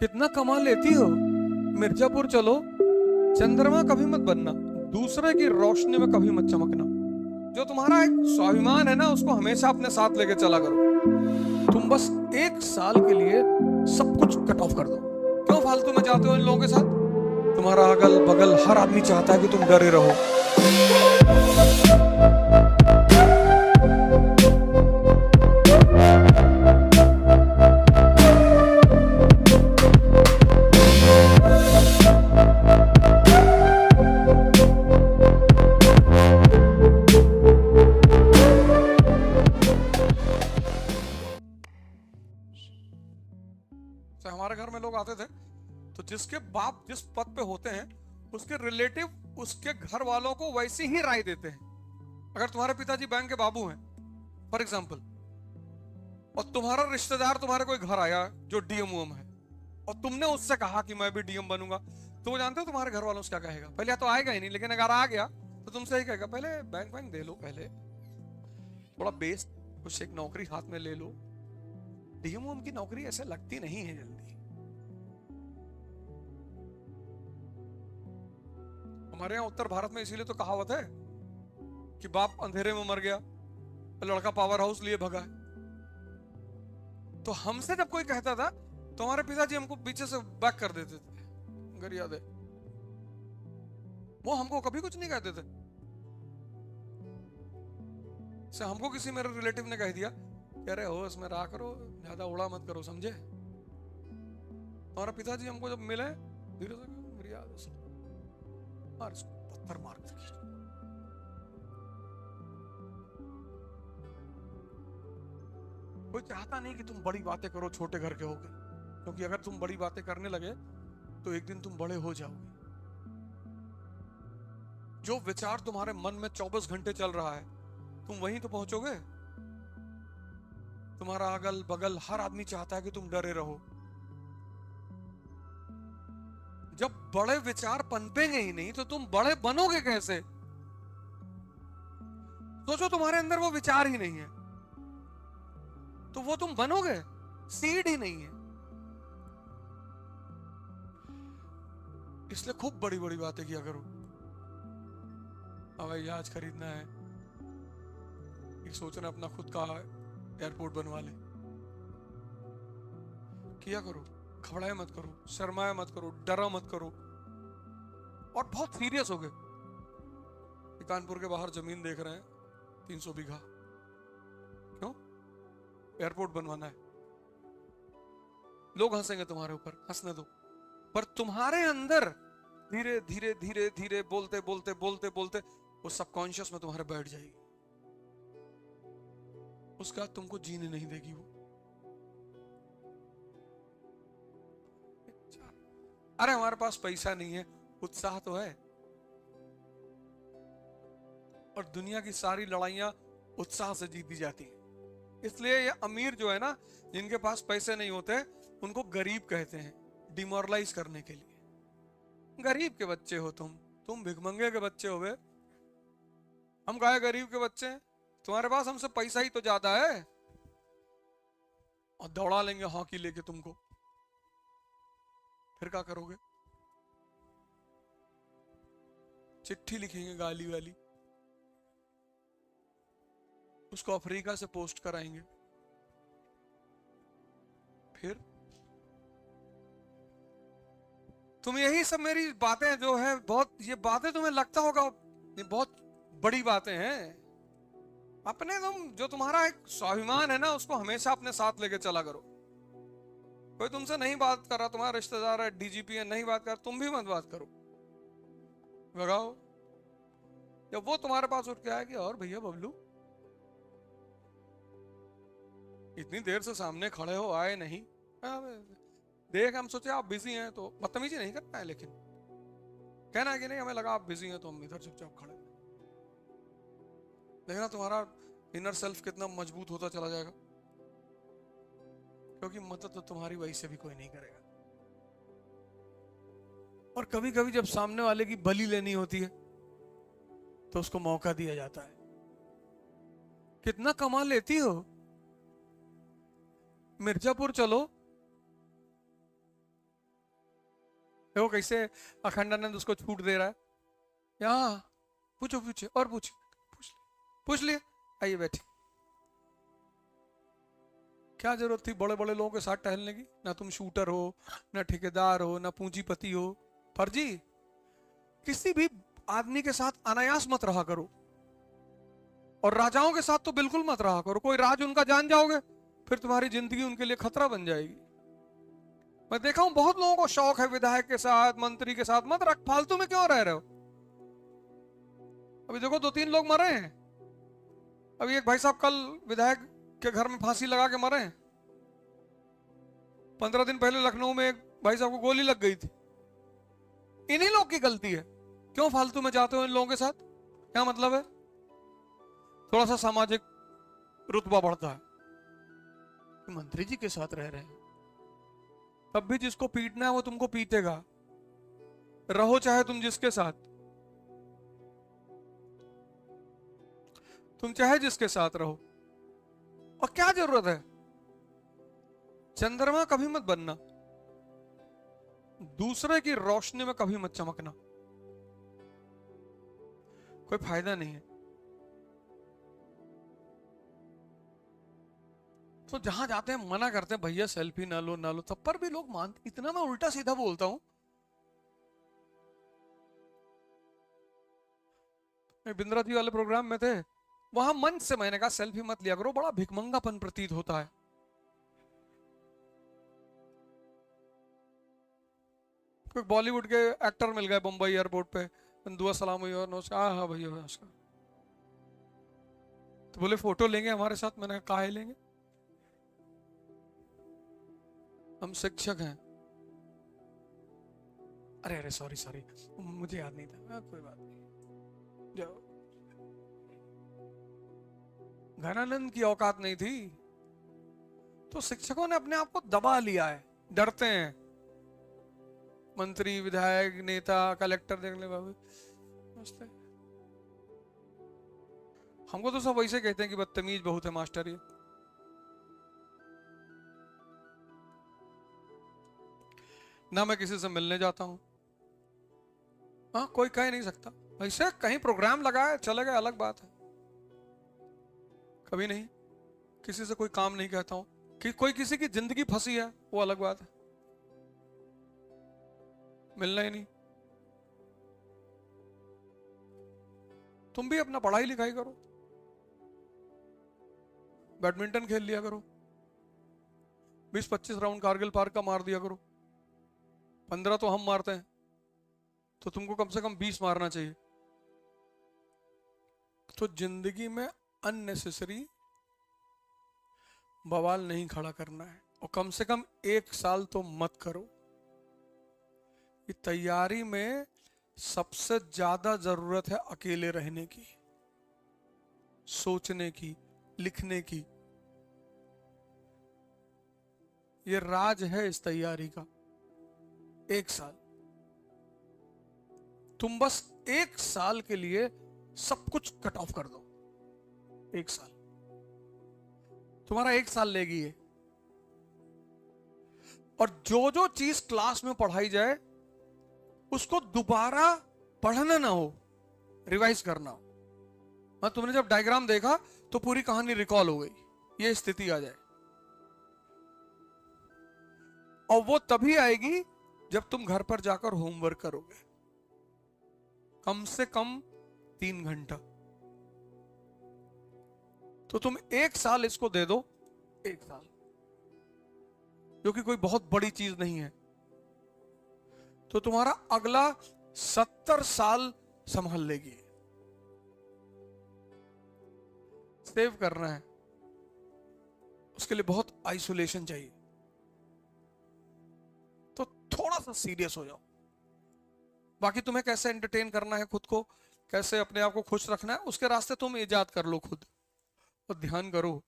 कितना कमा लेती हो। मिर्जापुर चलो, चंद्रमा कभी मत बनना, दूसरे की रोशनी में कभी मत चमकना। जो तुम्हारा एक स्वाभिमान है ना, उसको हमेशा अपने साथ लेके चला करो। तुम बस एक साल के लिए सब कुछ कट ऑफ कर दो। क्यों फालतू में जाते हो इन लोगों के साथ? तुम्हारा अगल बगल हर आदमी चाहता है कि तुम डरे रहो। हमारे घर में लोग आते थे तो जिसके बाप जिस पद पे होते हैं उसके रिलेटिव उसके घर वालों को वैसी ही राय देते हैं। अगर तुम्हारे पिताजी बैंक के बाबू हैं फॉर एग्जाम्पल, और तुम्हारा रिश्तेदार तुम्हारे कोई घर आया जो डीएम है और तुमने उससे कहा कि मैं भी डीएम बनूंगा, तो वो जानते हो तुम्हारे घर वालों से क्या कहेगा? पहले तो आएगा ही नहीं, लेकिन अगर आ गया तो तुमसे ही कहेगा पहले बैंक दे लो, पहले थोड़ा बेस कुछ एक नौकरी हाथ में ले लो। डीएम की नौकरी ऐसे लगती नहीं है जल्दी। हमारे यहाँ उत्तर भारत में इसीलिए तो कहावत है कि बाप अंधेरे में मर गया, लड़का पावर हाउस लिए भगा है। तो हमसे जब कोई कहता था तो हमारे पिताजी हमको पीछे से बैक कर देते थे, अगर याद है। वो हमको कभी कुछ नहीं कहते थे। से हमको किसी मेरे रिलेटिव ने कह दिया कह रहे हो इसमें रहा करो, ज्यादा उड़ा मत करो, समझे? हमारा पिताजी हमको जब मिले धीरे से मेरी याद है पत्थर मार के कोई चाहता नहीं कि तुम बड़ी बातें करो छोटे घर के होगे, क्योंकि अगर तुम बड़ी बातें करने लगे तो एक दिन तुम बड़े हो जाओगे। जो विचार तुम्हारे मन में 24 घंटे चल रहा है तुम वहीं तो पहुंचोगे। तुम्हारा अगल बगल हर आदमी चाहता है कि तुम डरे रहो। जब बड़े विचार पनपेंगे ही नहीं तो तुम बड़े बनोगे कैसे? सोचो तुम्हारे अंदर वो विचार ही नहीं है तो वो तुम बनोगे? सीड ही नहीं है। इसलिए खूब बड़ी बड़ी बातें किया करो। हवाई जहाज खरीदना है, एक सोचना अपना खुद का एयरपोर्ट बनवा ले, किया करो। घबराए मत करो, शर्माए मत करो, डरा मत करो, और बहुत सीरियस हो गए। कानपुर के बाहर जमीन देख रहे हैं 300 बीघा, क्यों? एयरपोर्ट बनवाना है। लोग हंसेंगे तुम्हारे ऊपर, हंसने दो, पर तुम्हारे अंदर धीरे धीरे धीरे धीरे बोलते बोलते बोलते बोलते वो सबकॉन्शियस में तुम्हारे बैठ जाएगी। उसका तुमको जीने नहीं देगी वो। अरे हमारे पास पैसा नहीं है, उत्साह तो है। और दुनिया की सारी लड़ाइयां उत्साह से जीती जाती हैं। इसलिए ये अमीर जो है ना, जिनके पास पैसे नहीं होते उनको गरीब कहते हैं, डिमोरलाइज करने के लिए। गरीब के बच्चे हो तुम भिखमंगे के बच्चे हो गए। हम कहे गरीब के बच्चे हैं, तुम्हारे पास हमसे पैसा ही तो ज्यादा है, और दौड़ा लेंगे हॉकी लेके तुमको। फिर क्या करोगे? चिट्ठी लिखेंगे गाली वाली, उसको अफ्रीका से पोस्ट कराएंगे। फिर तुम यही सब मेरी बातें जो है बहुत, ये बातें तुम्हें लगता होगा ये बहुत बड़ी बातें हैं। अपने जो तुम्हारा एक स्वाभिमान है ना, उसको हमेशा अपने साथ लेके चला करो। कोई तुमसे नहीं बात कर रहा, तुम्हारा रिश्तेदार है, डीजीपी है, नहीं बात कर, तुम भी मत बात करो, भगाओ। जब वो तुम्हारे पास उठ के आए कि और भैया बबलू इतनी देर से सामने खड़े हो, आए नहीं, देख हम सोचे आप बिजी हैं, तो बदतमीजी नहीं करना है, लेकिन कहना है कि नहीं हमें लगा आप बिजी हैं तो हम इधर चुपचाप खड़े। देखना तुम्हारा इनर सेल्फ कितना मजबूत होता चला जाएगा, क्योंकि मदद तो तुम्हारी वही से भी कोई नहीं करेगा। और कभी कभी जब सामने वाले की बलि लेनी होती है तो उसको मौका दिया जाता है। कितना कमा लेती हो। मिर्जापुर चलो, देखो कैसे अखंडानंद उसको छूट दे रहा है। यहाँ पूछो पूछो और पूछो, पूछ लिए, आइए बैठे। क्या जरूरत थी बड़े बड़े लोगों के साथ टहलने की? ना तुम शूटर हो, ना ठेकेदार हो, ना पूंजीपति हो। फर्जी किसी भी आदमी के साथ अनायास मत रहा करो, और राजाओं के साथ तो बिल्कुल मत रहा करो। कोई राज उनका जान जाओगे फिर तुम्हारी जिंदगी उनके लिए खतरा बन जाएगी। मैं देखा हूं बहुत लोगों को शौक है विधायक के साथ, मंत्री के साथ, मत रख, फालतू में क्यों रह रहे हो? अभी देखो 2-3 लोग मरे हैं। अभी एक भाई साहब कल विधायक के घर में फांसी लगा के मरे हैं। 15 दिन पहले लखनऊ में एक भाई साहब को गोली लग गई थी। इन्हीं लोग की गलती है। क्यों फालतू में जाते हो इन लोगों के साथ? क्या मतलब है? थोड़ा सा सामाजिक रुतबा बढ़ता है। मंत्री जी के साथ रह रहे हैं, तब भी जिसको पीटना है वो तुमको पीटेगा, रहो चाहे तुम जिसके साथ, तुम चाहे जिसके साथ रहो। और क्या जरूरत है? चंद्रमा कभी मत बनना, दूसरे की रोशनी में कभी मत चमकना, कोई फायदा नहीं है। तो जहां जाते हैं मना करते हैं, भैया सेल्फी ना लो ना लो, तब पर भी लोग मानते। इतना मैं उल्टा सीधा बोलता हूं। बिंद्रा जी वाले प्रोग्राम में थे, वहां मंच से मैंने कहा सेल्फी मत लिया करो, बड़ा भिखमंगापन प्रतीत होता है। कोई बॉलीवुड के एक्टर मिल गए मुंबई एयरपोर्ट पे, दुआ सलाम हुई और नमस्कार, हाँ भैया नमस्कार, तो बोले फोटो लेंगे हमारे साथ। मैंने कहा काहे लेंगे, हम शिक्षक हैं। अरे अरे सॉरी सॉरी, मुझे याद नहीं था। कोई बात नहीं, जाओ। घनानंद की औकात नहीं थी, तो शिक्षकों ने अपने आप को दबा लिया है, डरते हैं। मंत्री, विधायक, नेता, कलेक्टर देख ले बाबू, नमस्ते। हमको तो सब वैसे कहते हैं कि बदतमीज बहुत है मास्टर ये। ना मैं किसी से मिलने जाता हूं, हाँ कोई कह नहीं सकता। वैसे कहीं प्रोग्राम लगाए चले गए अलग बात है, कभी नहीं। किसी से कोई काम नहीं कहता हूं कि कोई किसी की जिंदगी फंसी है, वो अलग बात है, मिलना ही नहीं। तुम भी अपना पढ़ाई लिखाई करो, बैडमिंटन खेल लिया करो, 20-25 राउंड कारगिल पार्क का मार दिया करो। 15 तो हम मारते हैं, तो तुमको कम से कम 20 मारना चाहिए। तो जिंदगी में अननेसेसरी बवाल नहीं खड़ा करना है, और कम से कम 1 साल तो मत करो। कि तैयारी में सबसे ज्यादा जरूरत है अकेले रहने की, सोचने की, लिखने की। ये राज है इस तैयारी का। 1 साल तुम बस 1 साल के लिए सब कुछ कट ऑफ कर दो। 1 साल तुम्हारा 1 साल लेगी ये। और जो जो चीज क्लास में पढ़ाई जाए उसको दोबारा पढ़ना ना हो, रिवाइज करना हो। तुमने जब डायग्राम देखा तो पूरी कहानी रिकॉल हो गई, ये स्थिति आ जाए। और वो तभी आएगी जब तुम घर पर जाकर होमवर्क करोगे, कम से कम 3 घंटा। तो तुम 1 साल इसको दे दो, 1 साल, जो कि कोई बहुत बड़ी चीज नहीं है। तो तुम्हारा अगला 70 साल संभाल लेगी। सेव करना है, उसके लिए बहुत आइसोलेशन चाहिए। तो थोड़ा सा सीरियस हो जाओ। बाकी तुम्हें कैसे एंटरटेन करना है खुद को, कैसे अपने आप को खुश रखना है, उसके रास्ते तुम इजाद कर लो खुद। और ध्यान करो,